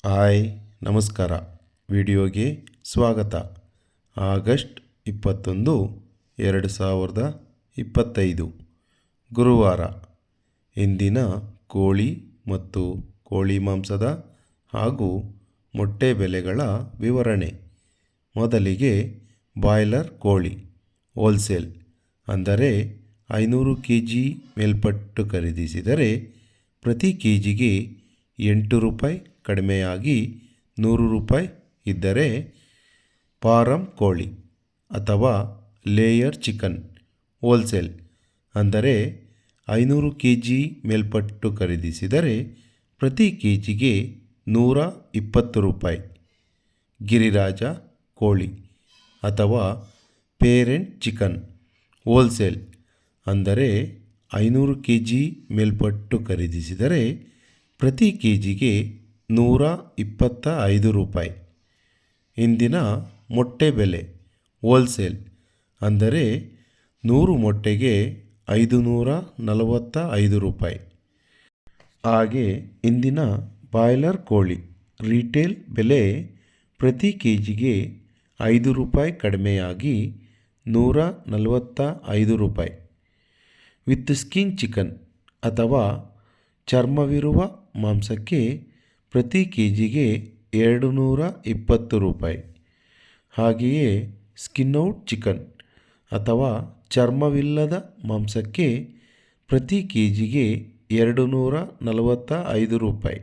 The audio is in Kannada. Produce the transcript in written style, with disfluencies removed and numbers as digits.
ಹಾಯ್ ನಮಸ್ಕಾರ. ವಿಡಿಯೋಗೆ ಸ್ವಾಗತ. ಆಗಸ್ಟ್ 21, 2025 ಗುರುವಾರ. ಇಂದಿನ ಕೋಳಿ ಮತ್ತು ಕೋಳಿ ಮಾಂಸದ ಹಾಗೂ ಮೊಟ್ಟೆ ಬೆಲೆಗಳ ವಿವರಣೆ. ಮೊದಲಿಗೆ ಬಾಯ್ಲರ್ ಕೋಳಿ ಹೋಲ್ಸೇಲ್ ಅಂದರೆ 500 kg ಮೇಲ್ಪಟ್ಟು ಖರೀದಿಸಿದರೆ ಪ್ರತಿ ಕೆಜಿಗೆ 8 ರೂಪಾಯಿ ಕಡಿಮೆಯಾಗಿ 100 ರೂಪಾಯಿ ಇದ್ದರೆ, ಫಾರಂ ಕೋಳಿ ಅಥವಾ ಲೇಯರ್ ಚಿಕನ್ ಹೋಲ್ಸೇಲ್ ಅಂದರೆ 500 kg ಮೇಲ್ಪಟ್ಟು ಖರೀದಿಸಿದರೆ ಪ್ರತಿ ಕೆಜಿಗೆ 120 ರೂಪಾಯಿ. ಗಿರಿರಾಜ ಕೋಳಿ ಅಥವಾ ಪೇರೆಂಟ್ ಚಿಕನ್ ಹೋಲ್ಸೇಲ್ ಅಂದರೆ 500 kg ಮೇಲ್ಪಟ್ಟು ಖರೀದಿಸಿದರೆ ಪ್ರತಿ ಕೆಜಿಗೆ 125 ರೂಪಾಯಿ. ಇಂದಿನ ಮೊಟ್ಟೆ ಬೆಲೆ ಹೋಲ್ಸೇಲ್ ಅಂದರೆ 100 ಮೊಟ್ಟೆಗೆ 545 ರೂಪಾಯಿ. ಹಾಗೆ ಇಂದಿನ ಬಾಯ್ಲರ್ ಕೋಳಿ ರಿಟೇಲ್ ಬೆಲೆ ಪ್ರತಿ ಕೆಜಿಗೆ 5 ರೂಪಾಯಿ ಕಡಿಮೆಯಾಗಿ 145 ರೂಪಾಯಿ. ವಿತ್ ಸ್ಕಿನ್ ಚಿಕನ್ ಅಥವಾ ಚರ್ಮವಿರುವ ಮಾಂಸಕ್ಕೆ ಪ್ರತಿ ಕೆಜಿಗೆ 220 ರೂಪಾಯಿ. ಹಾಗೆಯೇ ಸ್ಕಿನ್ ಔಟ್ ಚಿಕನ್ ಅಥವಾ ಚರ್ಮವಿಲ್ಲದ ಮಾಂಸಕ್ಕೆ ಪ್ರತಿ ಕೆಜಿಗೆ 245 ರೂಪಾಯಿ.